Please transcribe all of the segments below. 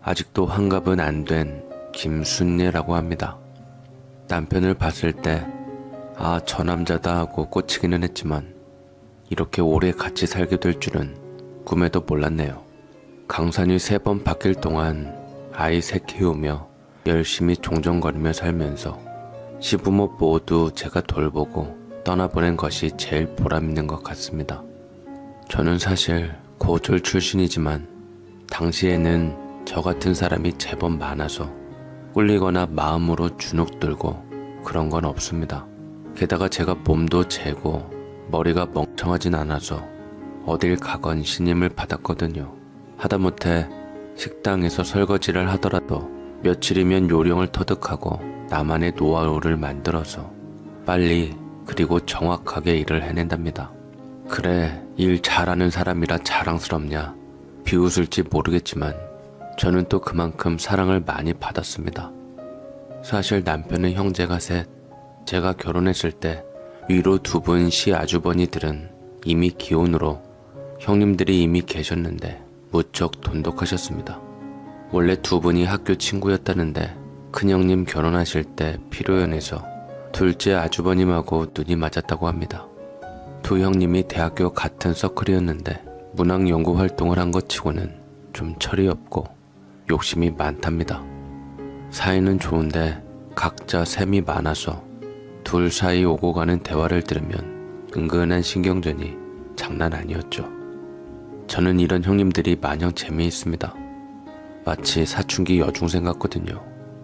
아직도 환갑은 안 된 김순예라고 합니다. 남편을 봤을 때 저 남자다 하고 꽂히기는 했지만 이렇게 오래 같이 살게 될 줄은 꿈에도 몰랐네요. 강산이 3번 바뀔 동안 아이 3 키우며 열심히 종종거리며 살면서 시부모 모두 제가 돌보고 떠나보낸 것이 제일 보람있는 것 같습니다. 저는 사실 고졸 출신이지만 당시에는 저 같은 사람이 제법 많아서 꿀리거나 마음으로 주눅 들고 그런 건 없습니다. 게다가 제가 몸도 재고 머리가 멍청하진 않아서 어딜 가건 신임을 받았거든요. 하다못해 식당에서 설거지를 하더라도 며칠이면 요령을 터득하고 나만의 노하우를 만들어서 빨리 그리고 정확하게 일을 해낸답니다. 그래, 일 잘하는 사람이라 자랑스럽냐 비웃을지 모르겠지만 저는 또 그만큼 사랑을 많이 받았습니다. 사실 남편은 형제가 셋, 제가 결혼했을 때 위로 2분 시아주버니들은 이미 기혼으로 형님들이 이미 계셨는데 무척 돈독하셨습니다. 원래 2분이 학교 친구였다는데 큰형님 결혼하실 때 필요연해서 둘째 아주버님하고 눈이 맞았다고 합니다. 2 형님이 대학교 같은 서클이었는데 문학 연구 활동을 한 것 치고는 좀 철이 없고 욕심이 많답니다. 사이는 좋은데 각자 셈이 많아서 둘 사이 오고 가는 대화를 들으면 은근한 신경전이 장난 아니었죠. 저는 이런 형님들이 마냥 재미있습니다. 마치 사춘기 여중생 같거든요.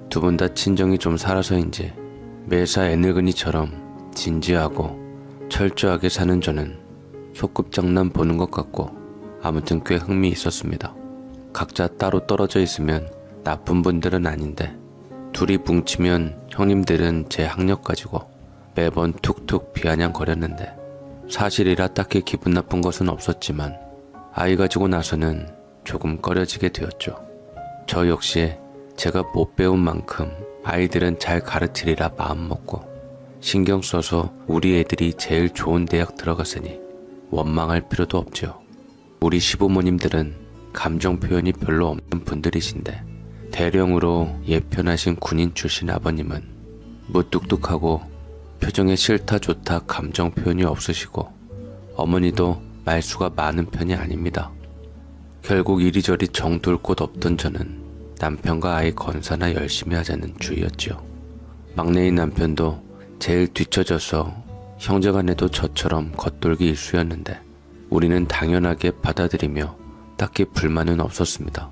2분 다 친정이 좀 살아서인지 매사 애늙은이처럼 진지하고 철저하게 사는 저는 소꿉장난 보는 것 같고 아무튼 꽤 흥미 있었습니다. 각자 따로 떨어져 있으면 나쁜 분들은 아닌데 둘이 뭉치면 형님들은 제 학력 가지고 매번 툭툭 비아냥거렸는데 사실이라 딱히 기분 나쁜 것은 없었지만 아이 가지고 나서는 조금 꺼려지게 되었죠. 저 역시 제가 못 배운 만큼 아이들은 잘 가르치리라 마음먹고 신경 써서 우리 애들이 제일 좋은 대학 들어갔으니 원망할 필요도 없죠. 우리 시부모님들은 감정 표현이 별로 없는 분들이신데 대령으로 예편하신 군인 출신 아버님은 무뚝뚝하고 표정에 싫다 좋다 감정 표현이 없으시고 어머니도 말수가 많은 편이 아닙니다. 결국 이리저리 정둘 곳 없던 저는 남편과 아이 건사나 열심히 하자는 주의였죠. 막내인 남편도 제일 뒤처져서 형제간에도 저처럼 겉돌기 일쑤였는데 우리는 당연하게 받아들이며 딱히 불만은 없었습니다.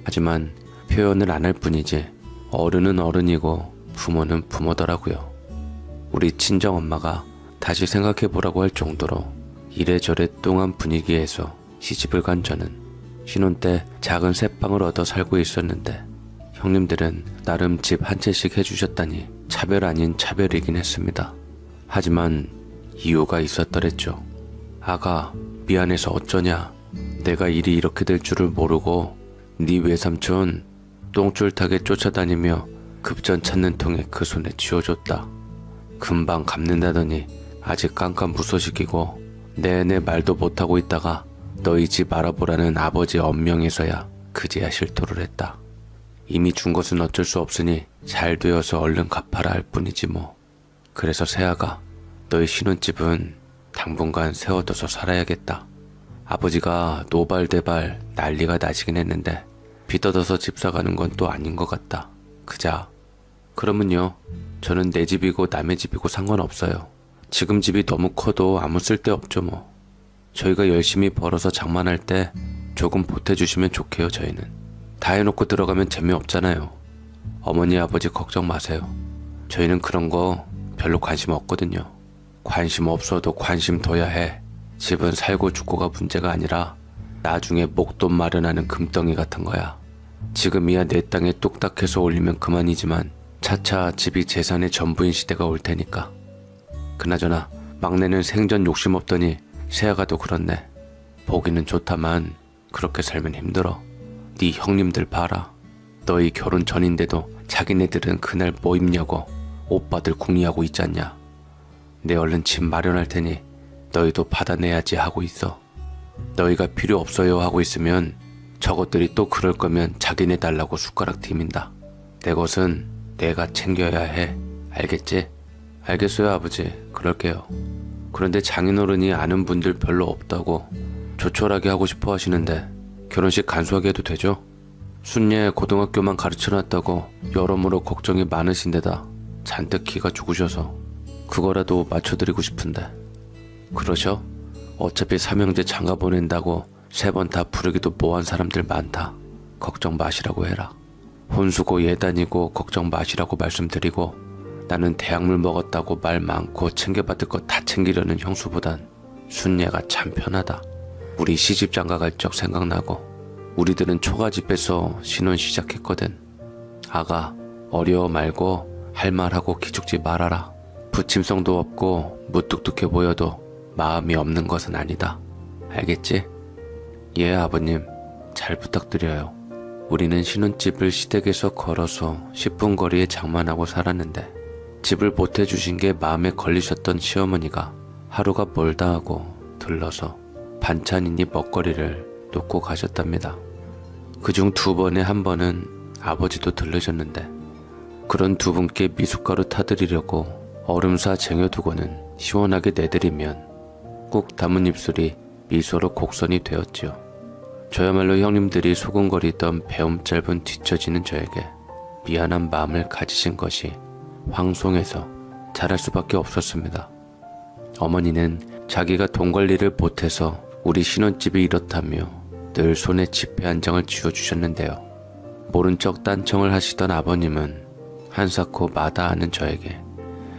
하지만 표현을 안 할 뿐이지 어른은 어른이고 부모는 부모더라고요. 우리 친정엄마가 다시 생각해보라고 할 정도로 이래저래 뚱한 분위기에서 시집을 간 저는 신혼 때 작은 새방을 얻어 살고 있었는데 형님들은 나름 집 한 채씩 해주셨다니 차별 아닌 차별이긴 했습니다. 하지만 이유가 있었더랬죠. 아가, 미안해서 어쩌냐. 내가 일이 이렇게 될 줄을 모르고 네 외삼촌 똥줄타게 쫓아다니며 급전 찾는 통에 그 손에 쥐어줬다. 금방 갚는다더니 아직 깜깜무소식이고 내내 말도 못하고 있다가 너희 집 알아보라는 아버지 엄명에서야 그제야 실토를 했다. 이미 준 것은 어쩔 수 없으니 잘 되어서 얼른 갚아라 할 뿐이지 뭐. 그래서 새아가 너희 신혼집은 당분간 세워둬서 살아야겠다. 아버지가 노발대발 난리가 나시긴 했는데 빚 얻어서 집 사가는 건 또 아닌 것 같다. 그자. 그러면요, 저는 내 집이고 남의 집이고 상관없어요. 지금 집이 너무 커도 아무 쓸데없죠 뭐. 저희가 열심히 벌어서 장만할 때 조금 보태주시면 좋게요. 저희는 다 해놓고 들어가면 재미없잖아요. 어머니 아버지 걱정 마세요. 저희는 그런 거 별로 관심 없거든요. 관심 없어도 관심 둬야 해. 집은 살고 죽고가 문제가 아니라 나중에 목돈 마련하는 금덩이 같은 거야. 지금이야 내 땅에 뚝딱해서 올리면 그만이지만 차차 집이 재산의 전부인 시대가 올 테니까. 그나저나 막내는 생전 욕심 없더니 새아가도 그렇네. 보기는 좋다만 그렇게 살면 힘들어. 네 형님들 봐라. 너희 결혼 전인데도 자기네들은 그날 뭐 입냐고 오빠들 궁리하고 있잖냐. 내 얼른 집 마련할 테니 너희도 받아내야지 하고 있어. 너희가 필요 없어요 하고 있으면 저것들이 또 그럴 거면 자기네 달라고 숟가락 디민다. 내 것은 내가 챙겨야 해. 알겠지? 알겠어요, 아버지. 그럴게요. 그런데 장인어른이 아는 분들 별로 없다고 조촐하게 하고 싶어 하시는데 결혼식 간소하게 해도 되죠? 순례 고등학교만 가르쳐놨다고 여러모로 걱정이 많으신데다 잔뜩 기가 죽으셔서 그거라도 맞춰드리고 싶은데. 그러셔? 어차피 삼형제 장가 보낸다고 3번 다 부르기도 뭐한 사람들 많다. 걱정 마시라고 해라. 혼수고 예단이고 걱정 마시라고 말씀드리고, 나는 대학물 먹었다고 말 많고 챙겨받을 것 다 챙기려는 형수보단 순례가 참 편하다. 우리 시집 장가 갈 적 생각나고 우리들은 초가집 빼서 신혼 시작했거든. 아가, 어려워 말고 할 말하고 기죽지 말아라. 부침성도 없고 무뚝뚝해 보여도 마음이 없는 것은 아니다. 알겠지? 예, 아버님. 잘 부탁드려요. 우리는 신혼집을 시댁에서 걸어서 10분 거리에 장만하고 살았는데 집을 보태주신 게 마음에 걸리셨던 시어머니가 하루가 멀다 하고 들러서 반찬이니 먹거리를 놓고 가셨답니다. 그중 2번에 1번은 아버지도 들르셨는데 그런 2분께 미숫가루 타드리려고 얼음사 쟁여두고는 시원하게 내드리면 꾹 담은 입술이 미소로 곡선이 되었지요. 저야말로 형님들이 소곤거리던 배움 짧은 뒤처지는 저에게 미안한 마음을 가지신 것이 황송해서 잘할 수밖에 없었습니다. 어머니는 자기가 돈 관리를 못해서 우리 신혼집이 이렇다며 늘 손에 지폐 한 장을 쥐어주셨는데요. 모른 척 딴청을 하시던 아버님은 한사코 마다하는 저에게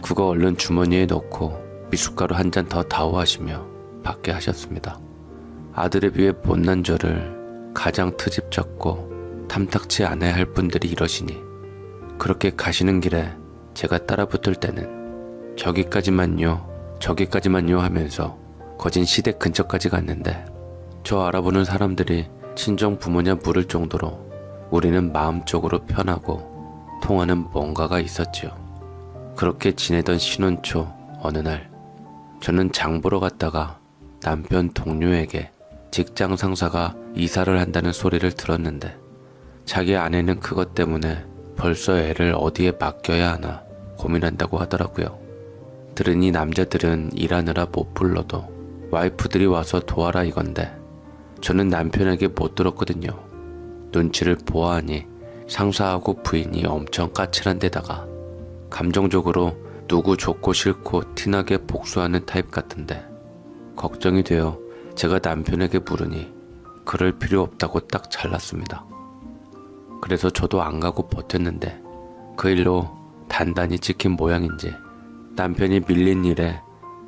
그거 얼른 주머니에 넣고 미숫가루 한 잔 더 다오하시며 받게 하셨습니다. 아들에 비해 못난 저를 가장 트집 잡고 탐탁치 않아야 할 분들이 이러시니 그렇게 가시는 길에 제가 따라 붙을 때는 저기까지만요 하면서 거진 시댁 근처까지 갔는데 저 알아보는 사람들이 친정 부모냐 물을 정도로 우리는 마음적으로 편하고 통하는 뭔가가 있었지요. 그렇게 지내던 신혼 초 어느 날 저는 장 보러 갔다가 남편 동료에게 직장 상사가 이사를 한다는 소리를 들었는데 자기 아내는 그것 때문에 벌써 애를 어디에 맡겨야 하나 고민한다고 하더라고요. 들으니 남자들은 일하느라 못 불러도 와이프들이 와서 도와라 이건데 저는 남편에게 못 들었거든요. 눈치를 보아하니 상사하고 부인이 엄청 까칠한 데다가 감정적으로 누구 좋고 싫고 티나게 복수하는 타입 같은데 걱정이 되어 제가 남편에게 물으니 그럴 필요 없다고 딱 잘랐습니다. 그래서 저도 안 가고 버텼는데 그 일로 단단히 찍힌 모양인지 남편이 밀린 일에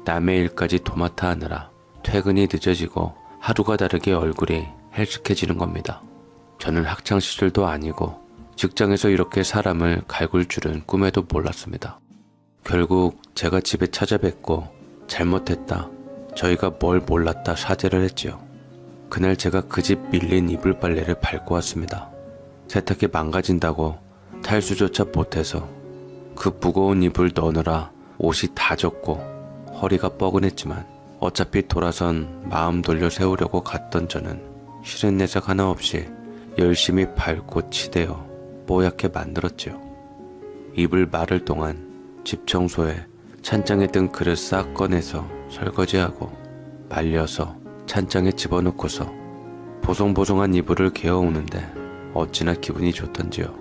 남의 일까지 도맡아 하느라 퇴근이 늦어지고 하루가 다르게 얼굴이 헬쓱해지는 겁니다. 저는 학창시절도 아니고 직장에서 이렇게 사람을 갈굴 줄은 꿈에도 몰랐습니다. 결국 제가 집에 찾아뵙고 잘못했다, 저희가 뭘 몰랐다 사죄를 했지요. 그날 제가 그 집 밀린 이불 빨래를 밟고 왔습니다. 세탁기 망가진다고 탈수조차 못해서 그 무거운 이불 넣느라 옷이 다 젖고 허리가 뻐근했지만 어차피 돌아선 마음 돌려 세우려고 갔던 저는 싫은 내색 하나 없이 열심히 밟고 치대어 뽀얗게 만들었지요. 이불 마를 동안 집 청소에 찬장에 든 그릇 싹 꺼내서 설거지하고 말려서 찬장에 집어넣고서 보송보송한 이불을 개어오는데 어찌나 기분이 좋던지요.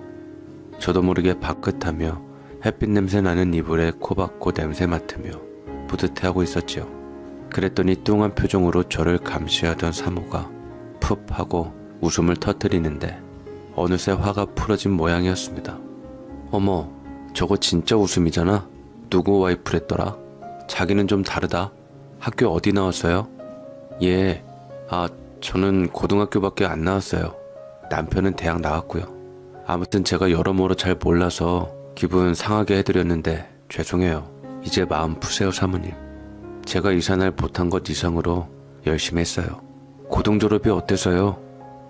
저도 모르게 바끗하며 햇빛 냄새 나는 이불에 코박고 냄새 맡으며 뿌듯해하고 있었지요. 그랬더니 뚱한 표정으로 저를 감시하던 사모가 푹 하고 웃음을 터뜨리는데 어느새 화가 풀어진 모양이었습니다. 어머, 저거 진짜 웃음이잖아. 누구 와이프랬더라? 자기는 좀 다르다. 학교 어디 나왔어요? 예, 저는 고등학교밖에 안 나왔어요. 남편은 대학 나왔고요. 아무튼 제가 여러모로 잘 몰라서 기분 상하게 해드렸는데 죄송해요. 이제 마음 푸세요, 사모님. 제가 이사날 못한 것 이상으로 열심히 했어요. 고등 졸업이 어때서요?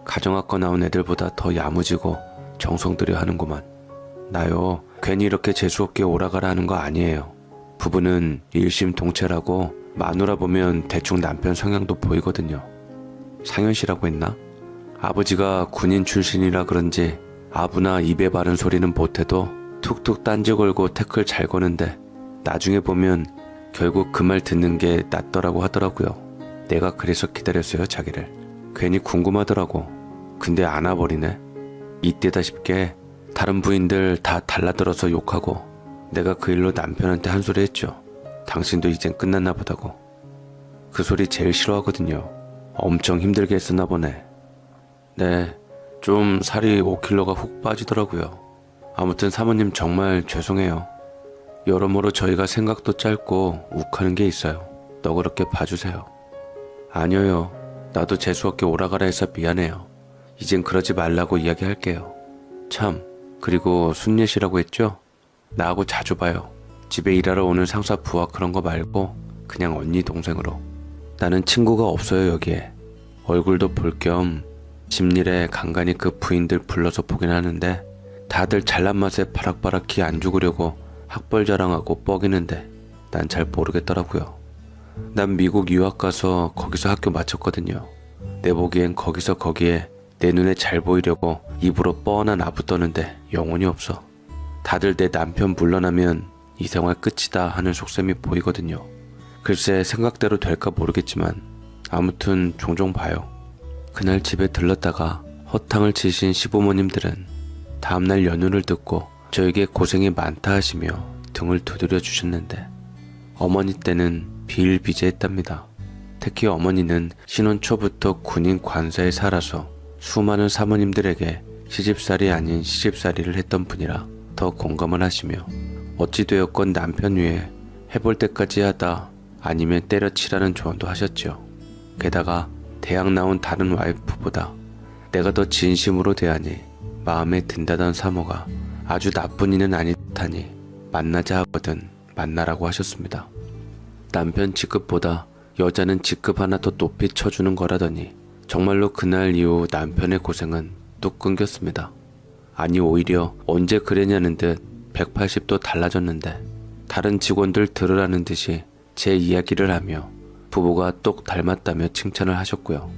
가정학과 나온 애들보다 더 야무지고 정성 들여 하는구만. 나요, 괜히 이렇게 재수없게 오라가라 하는 거 아니에요. 부부는 일심동체라고 마누라 보면 대충 남편 성향도 보이거든요. 상현 씨라고 했나? 아버지가 군인 출신이라 그런지 아부나 입에 바른 소리는 못해도 툭툭 딴지 걸고 태클 잘 거는데 나중에 보면 결국 그 말 듣는 게 낫더라고 하더라고요. 내가 그래서 기다렸어요, 자기를. 괜히 궁금하더라고. 근데 안아버리네. 이때다 싶게 다른 부인들 다 달라들어서 욕하고 내가 그 일로 남편한테 한 소리 했죠. 당신도 이젠 끝났나 보다고. 그 소리 제일 싫어하거든요. 엄청 힘들게 했었나 보네. 네, 좀 살이 5kg가 훅 빠지더라고요. 아무튼 사모님 정말 죄송해요. 여러모로 저희가 생각도 짧고 욱하는 게 있어요. 너그럽게 봐주세요. 아니요, 나도 재수없게 오라가라 해서 미안해요. 이젠 그러지 말라고 이야기할게요. 참, 그리고 순예시라고 했죠? 나하고 자주 봐요. 집에 일하러 오는 상사 부하 그런 거 말고 그냥 언니 동생으로. 나는 친구가 없어요, 여기에. 얼굴도 볼 겸 집일에 간간히 그 부인들 불러서 보긴 하는데 다들 잘난 맛에 바락바락 기 안 죽으려고 학벌 자랑하고 뻐기는데 난 잘 모르겠더라고요. 난 미국 유학 가서 거기서 학교 마쳤거든요. 내 보기엔 거기서 거기에 내 눈에 잘 보이려고 입으로 뻔한 아부 떠는데 영혼이 없어. 다들 내 남편 물러나면 이 생활 끝이다 하는 속셈이 보이거든요. 글쎄 생각대로 될까 모르겠지만 아무튼 종종 봐요. 그날 집에 들렀다가 허탕을 치신 시부모님들은 다음날 연휴를 듣고 저에게 고생이 많다 하시며 등을 두드려 주셨는데 어머니 때는 비일비재했답니다. 특히 어머니는 신혼 초부터 군인 관사에 살아서 수많은 사모님들에게 시집살이 아닌 시집살이를 했던 분이라 더 공감을 하시며 어찌되었건 남편 위에 해볼 때까지 하다 아니면 때려치라는 조언도 하셨죠. 게다가 대학 나온 다른 와이프보다 내가 더 진심으로 대하니 마음에 든다던 사모가 아주 나쁜 이는 아니 듯하니 만나자 하거든 만나라고 하셨습니다. 남편 직급보다 여자는 직급 하나 더 높이 쳐주는 거라더니 정말로 그날 이후 남편의 고생은 뚝 끊겼습니다. 아니 오히려 언제 그랬냐는 듯 180도 달라졌는데 다른 직원들 들으라는 듯이 제 이야기를 하며 부부가 똑 닮았다며 칭찬을 하셨고요.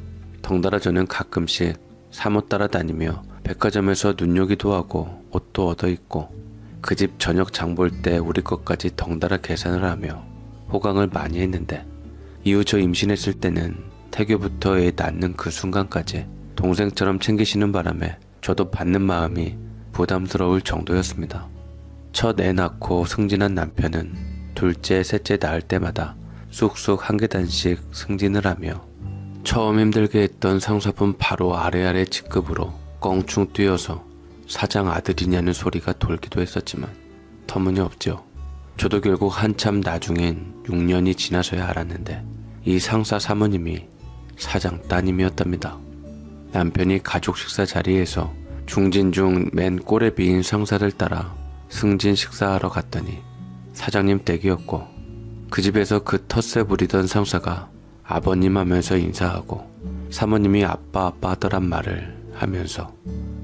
덩달아 저는 가끔씩 사모 따라다니며 백화점에서 눈요기도 하고 옷도 얻어입고 그 집 저녁 장 볼 때 우리 것까지 덩달아 계산을 하며 호강을 많이 했는데 이후 저 임신했을 때는 태교부터 애 낳는 그 순간까지 동생처럼 챙기시는 바람에 저도 받는 마음이 부담스러울 정도였습니다. 첫 애 낳고 승진한 남편은 둘째, 셋째 낳을 때마다 쑥쑥 한 계단씩 승진을 하며 처음 힘들게 했던 상사분 바로 아래아래 직급으로 껑충 뛰어서 사장 아들이냐는 소리가 돌기도 했었지만 터무니없죠. 저도 결국 한참 나중엔 6년이 지나서야 알았는데 이 상사 사모님이 사장 따님이었답니다. 남편이 가족 식사 자리에서 중진 중 맨 꼴에 비인 상사를 따라 승진 식사하러 갔더니 사장님 댁이었고 그 집에서 그 텃세 부리던 상사가 아버님 하면서 인사하고 사모님이 아빠 하더란 말을 하면서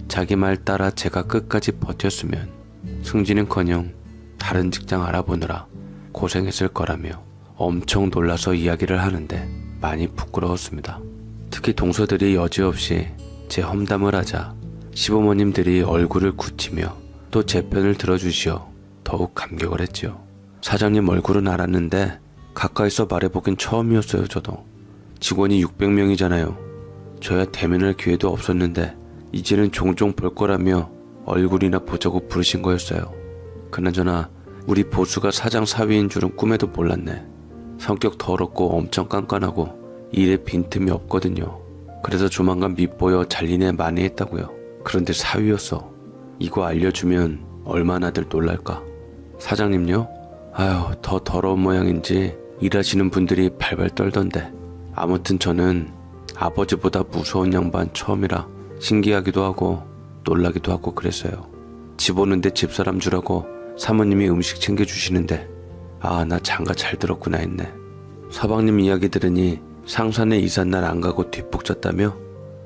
자기 말 따라 제가 끝까지 버텼으면 승진은커녕 다른 직장 알아보느라 고생했을 거라며 엄청 놀라서 이야기를 하는데 많이 부끄러웠습니다. 특히 동서들이 여지없이 제 험담을 하자 시부모님들이 얼굴을 굳히며 또 제 편을 들어주시어 더욱 감격을 했지요. 사장님 얼굴은 알았는데 가까이서 말해보긴 처음이었어요. 저도. 직원이 600명이잖아요. 저야 대면할 기회도 없었는데 이제는 종종 볼 거라며 얼굴이나 보자고 부르신 거였어요. 그나저나 우리 보수가 사장 사위인 줄은 꿈에도 몰랐네. 성격 더럽고 엄청 깐깐하고 일에 빈틈이 없거든요. 그래서 조만간 밉보여 잘리네 많이 했다고요. 그런데 사위였어. 이거 알려주면 얼마나들 놀랄까. 사장님요? 아휴, 더 더러운 모양인지 일하시는 분들이 발발 떨던데 아무튼 저는 아버지보다 무서운 양반 처음이라 신기하기도 하고 놀라기도 하고 그랬어요. 집 오는데 집사람 주라고 사모님이 음식 챙겨주시는데 아, 나 장가 잘 들었구나 했네. 서방님 이야기 들으니 상산에 이삿날 안 가고 뒷북 졌다며?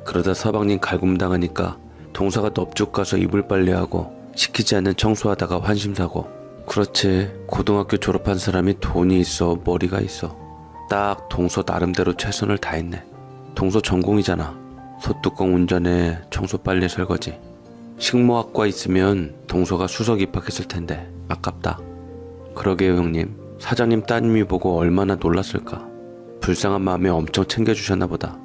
그러다 서방님 갈굼당하니까 동사가 넙죽 가서 이불 빨래하고 시키지 않는 청소하다가 환심사고. 그렇지, 고등학교 졸업한 사람이 돈이 있어 머리가 있어. 딱 동서 나름대로 최선을 다했네. 동서 전공이잖아. 소뚜껑 운전에 청소 빨래 설거지. 식모학과 있으면 동서가 수석 입학했을 텐데 아깝다. 그러게요 형님. 사장님 따님이 보고 얼마나 놀랐을까. 불쌍한 마음에 엄청 챙겨주셨나 보다.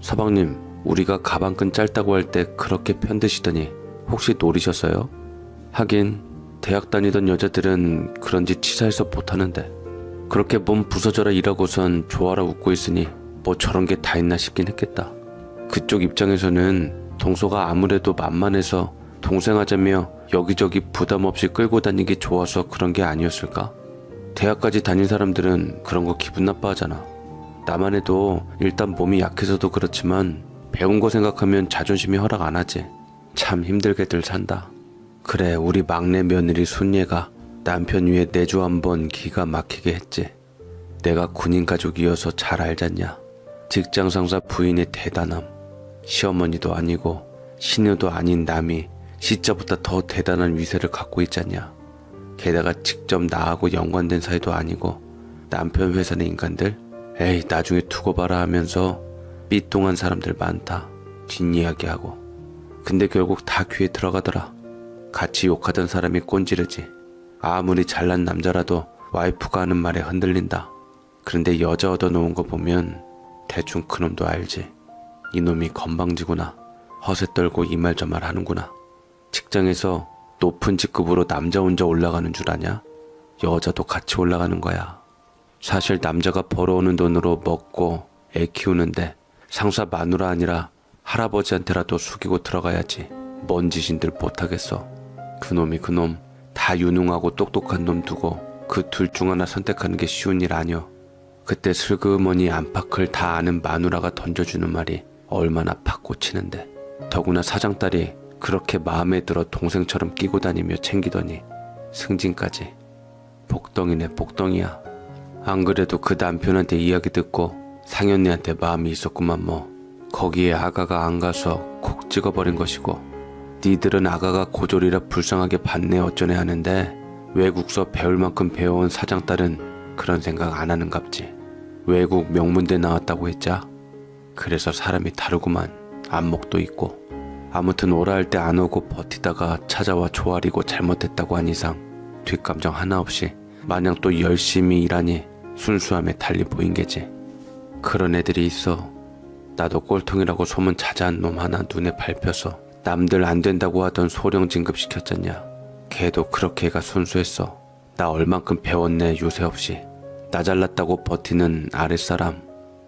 서방님, 우리가 가방끈 짧다고 할 때 그렇게 편드시더니 혹시 노리셨어요? 하긴 대학 다니던 여자들은 그런 짓 치사해서 못하는데 그렇게 몸 부서져라 일하고선 좋아라 웃고 있으니 뭐 저런 게 다 있나 싶긴 했겠다. 그쪽 입장에서는 동서가 아무래도 만만해서 동생하자며 여기저기 부담 없이 끌고 다니기 좋아서 그런 게 아니었을까? 대학까지 다닌 사람들은 그런 거 기분 나빠하잖아. 나만 해도 일단 몸이 약해서도 그렇지만 배운 거 생각하면 자존심이 허락 안 하지. 참 힘들게들 산다. 그래, 우리 막내 며느리 순예가 남편 위에 내조 한번 기가 막히게 했지. 내가 군인 가족이어서 잘 알잖냐. 직장 상사 부인의 대단함. 시어머니도 아니고 시녀도 아닌 남이 시자보다 더 대단한 위세를 갖고 있잖냐. 게다가 직접 나하고 연관된 사이도 아니고 남편 회사 내 인간들? 에이, 나중에 두고 봐라 하면서 삐뚱한 사람들 많다. 뒷이야기하고. 근데 결국 다 귀에 들어가더라. 같이 욕하던 사람이 꼰지르지. 아무리 잘난 남자라도 와이프가 하는 말에 흔들린다. 그런데 여자 얻어놓은 거 보면 대충 그놈도 알지. 이놈이 건방지구나. 허세 떨고 이 말 저 말 하는구나. 직장에서 높은 직급으로 남자 혼자 올라가는 줄 아냐? 여자도 같이 올라가는 거야. 사실 남자가 벌어오는 돈으로 먹고 애 키우는데 상사 마누라 아니라 할아버지한테라도 숙이고 들어가야지. 뭔 짓인들 못하겠어. 그놈이 그놈 다 유능하고 똑똑한 놈 두고 그 둘 중 하나 선택하는 게 쉬운 일 아니여. 그때 슬그머니 안팎을 다 아는 마누라가 던져주는 말이 얼마나 팍 꽂히는데. 더구나 사장딸이 그렇게 마음에 들어 동생처럼 끼고 다니며 챙기더니 승진까지. 복덩이네 복덩이야. 안 그래도 그 남편한테 이야기 듣고 상현이한테 마음이 있었구만 뭐. 거기에 아가가 안 가서 콕 찍어버린 것이고 니들은 아가가 고졸이라 불쌍하게 봤네 어쩌네 하는데 외국서 배울 만큼 배워온 사장딸은 그런 생각 안 하는갑지. 외국 명문대 나왔다고 했자. 그래서 사람이 다르구만. 안목도 있고. 아무튼 오라 할 때 안 오고 버티다가 찾아와 조아리고 잘못했다고 한 이상 뒷감정 하나 없이 마냥 또 열심히 일하니 순수함에 달리 보인 게지. 그런 애들이 있어. 나도 꼴통이라고 소문 자자한 놈 하나 눈에 밟혀서 남들 안 된다고 하던 소령 진급시켰잖냐. 걔도 그렇게 애가 순수했어. 나 얼만큼 배웠네 유세 없이. 나 잘났다고 버티는 아랫사람,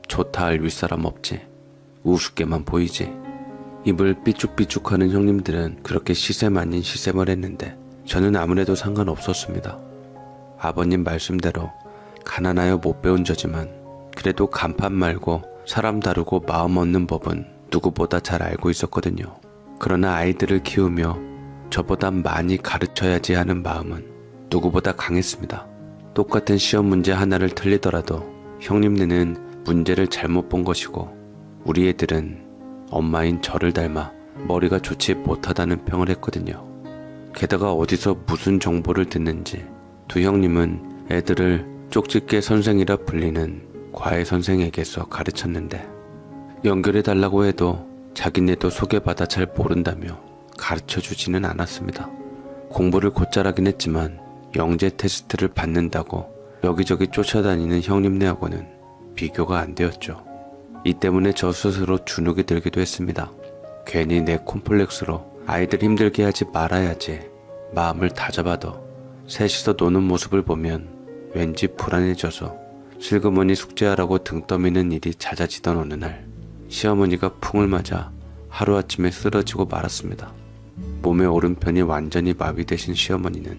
좋다 할 윗사람 없지. 우습게만 보이지. 입을 삐죽삐죽하는 형님들은 그렇게 시샘 아닌 시샘을 했는데 저는 아무래도 상관없었습니다. 아버님 말씀대로 가난하여 못 배운 저지만 그래도 간판 말고 사람 다루고 마음 얻는 법은 누구보다 잘 알고 있었거든요. 그러나 아이들을 키우며 저보다 많이 가르쳐야지 하는 마음은 누구보다 강했습니다. 똑같은 시험 문제 하나를 틀리더라도 형님네는 문제를 잘못 본 것이고 우리 애들은 엄마인 저를 닮아 머리가 좋지 못하다는 평을 했거든요. 게다가 어디서 무슨 정보를 듣는지 두 형님은 애들을 쪽집게 선생이라 불리는 과외 선생에게서 가르쳤는데 연결해달라고 해도 자기네도 소개받아 잘 모른다며 가르쳐주지는 않았습니다. 공부를 곧잘 하긴 했지만 영재 테스트를 받는다고 여기저기 쫓아다니는 형님네하고는 비교가 안 되었죠. 이 때문에 저 스스로 주눅이 들기도 했습니다. 괜히 내 콤플렉스로 아이들 힘들게 하지 말아야지 마음을 다잡아도 셋이서 노는 모습을 보면 왠지 불안해져서 슬그머니 숙제하라고 등 떠미는 일이 잦아지던 어느 날 시어머니가 풍을 맞아 하루아침에 쓰러지고 말았습니다. 몸의 오른편이 완전히 마비되신 시어머니는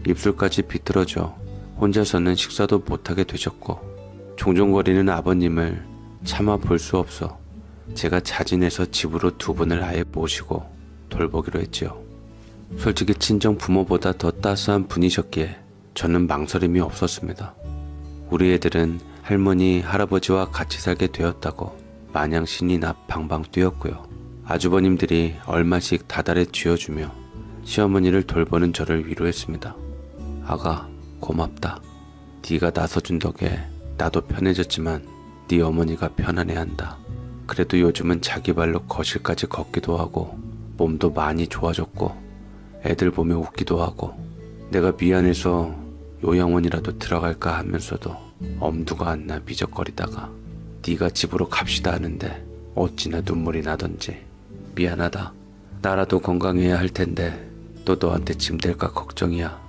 입술까지 비틀어져 혼자서는 식사도 못하게 되셨고 종종거리는 아버님을 차마 볼 수 없어 제가 자진해서 집으로 두 분을 아예 모시고 돌보기로 했지요. 솔직히 친정 부모보다 더 따스한 분이셨기에 저는 망설임이 없었습니다. 우리 애들은 할머니, 할아버지와 같이 살게 되었다고 마냥 신이 나 방방 뛰었고요. 아주버님들이 얼마씩 다달에 쥐어주며 시어머니를 돌보는 저를 위로했습니다. 아가, 고맙다. 네가 나서준 덕에 나도 편해졌지만 네 어머니가 편안해한다. 그래도 요즘은 자기 발로 거실까지 걷기도 하고 몸도 많이 좋아졌고 애들 보며 웃기도 하고 내가 미안해서 요양원이라도 들어갈까 하면서도 엄두가 안 나 미적거리다가 네가 집으로 갑시다 하는데 어찌나 눈물이 나던지 미안하다. 나라도 건강해야 할 텐데 또 너한테 짐 될까 걱정이야.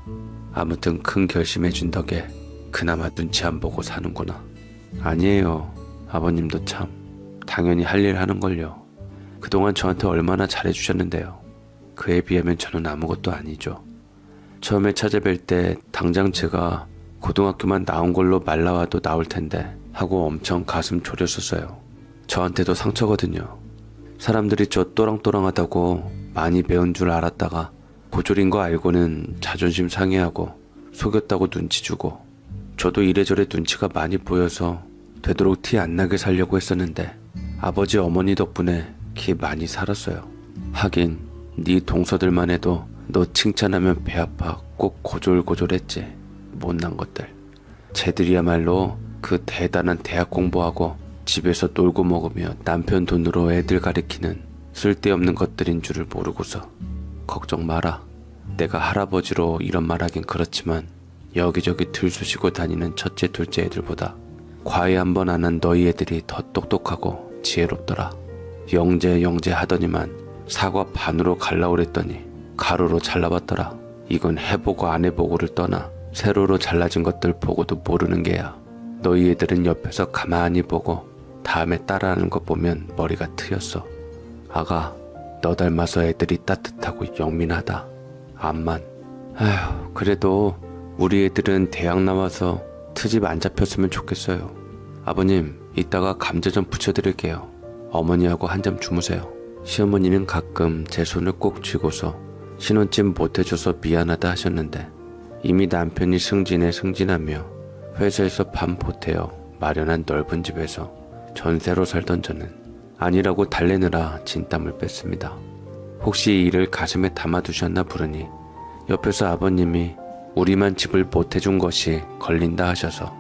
아무튼 큰 결심해준 덕에 그나마 눈치 안 보고 사는구나. 아니에요. 아버님도 참 당연히 할 일 하는걸요. 그동안 저한테 얼마나 잘해주셨는데요. 그에 비하면 저는 아무것도 아니죠. 처음에 찾아뵐 때 당장 제가 고등학교만 나온 걸로 말라와도 나올 텐데 하고 엄청 가슴 졸였었어요. 저한테도 상처거든요. 사람들이 저 또랑또랑하다고 많이 배운 줄 알았다가 고졸인 거 알고는 자존심 상해하고 속였다고 눈치 주고 저도 이래저래 눈치가 많이 보여서 되도록 티 안 나게 살려고 했었는데 아버지 어머니 덕분에 기 많이 살았어요. 하긴 네 동서들만 해도 너 칭찬하면 배 아파 꼭 고졸고졸했지. 못난 것들. 쟤들이야말로 그 대단한 대학 공부하고 집에서 놀고 먹으며 남편 돈으로 애들 가리키는 쓸데없는 것들인 줄을 모르고서. 걱정 마라. 내가 할아버지로 이런 말 하긴 그렇지만 여기저기 들쑤시고 다니는 첫째 둘째 애들보다 과외 한 번 안 한 너희 애들이 더 똑똑하고 지혜롭더라. 영재 하더니만 사과 반으로 갈라고 그랬더니 가로로 잘라봤더라. 이건 해보고 안 해보고를 떠나 세로로 잘라진 것들 보고도 모르는 게야. 너희 애들은 옆에서 가만히 보고 다음에 따라하는 것 보면 머리가 트였어. 아가, 너 닮아서 애들이 따뜻하고 영민하다. 암만. 아휴, 그래도 우리 애들은 대학 나와서 트집 안 잡혔으면 좋겠어요. 아버님, 이따가 감자 좀 부쳐드릴게요. 어머니하고 한잠 주무세요. 시어머니는 가끔 제 손을 꼭 쥐고서 신혼집 못해줘서 미안하다 하셨는데 이미 남편이 승진하며 회사에서 밤 보태어 마련한 넓은 집에서 전세로 살던 저는 아니라고 달래느라 진땀을 뺐습니다. 혹시 이 일을 가슴에 담아두셨나 부르니 옆에서 아버님이 우리만 집을 못해준 것이 걸린다 하셔서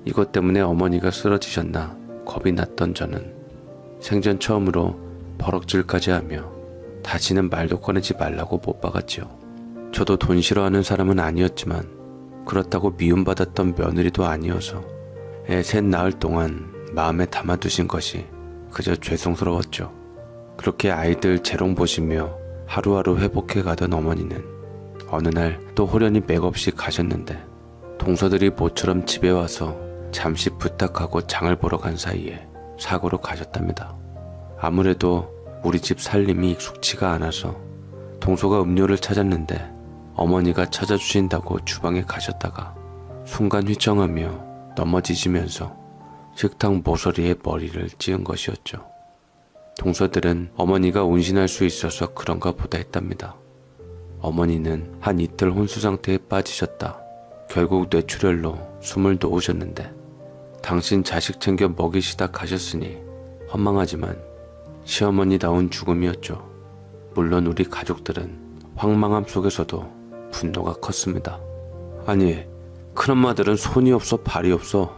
이것 때문에 어머니가 쓰러지셨나 겁이 났던 저는 생전 처음으로 버럭질까지 하며 다시는 말도 꺼내지 말라고 못 박았지요. 저도 돈 싫어하는 사람은 아니었지만 그렇다고 미움받았던 며느리도 아니어서 애 셋 낳을 동안 마음에 담아두신 것이 그저 죄송스러웠죠. 그렇게 아이들 재롱 보시며 하루하루 회복해 가던 어머니는 어느 날 또 호련히 맥없이 가셨는데 동서들이 모처럼 집에 와서 잠시 부탁하고 장을 보러 간 사이에 사고로 가셨답니다. 아무래도 우리 집 살림이 익숙치가 않아서 동서가 음료를 찾았는데 어머니가 찾아주신다고 주방에 가셨다가 순간 휘청하며 넘어지시면서 식탁 모서리에 머리를 찧은 것이었죠. 동서들은 어머니가 운신할 수 있어서 그런가 보다 했답니다. 어머니는 한 이틀 혼수 상태에 빠지셨다. 결국 뇌출혈로 숨을 놓으셨는데 당신 자식 챙겨 먹이시다 가셨으니 허망하지만 시어머니다운 죽음이었죠. 물론 우리 가족들은 황망함 속에서도 분노가 컸습니다. 아니, 큰엄마들은 손이 없어 발이 없어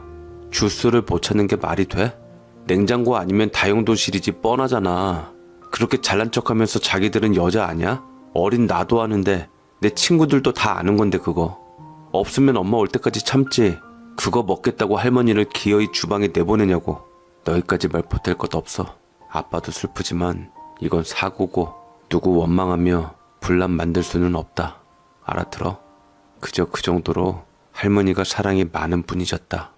주스를 못 찾는 게 말이 돼? 냉장고 아니면 다용도실이지 뻔하잖아. 그렇게 잘난 척하면서 자기들은 여자 아니야? 어린 나도 아는데 내 친구들도 다 아는 건데 그거. 없으면 엄마 올 때까지 참지. 그거 먹겠다고 할머니를 기어이 주방에 내보내냐고. 너희까지 말 보탤 것 없어. 아빠도 슬프지만 이건 사고고 누구 원망하며 분란 만들 수는 없다. 알아들어? 그저 그 정도로 할머니가 사랑이 많은 분이셨다.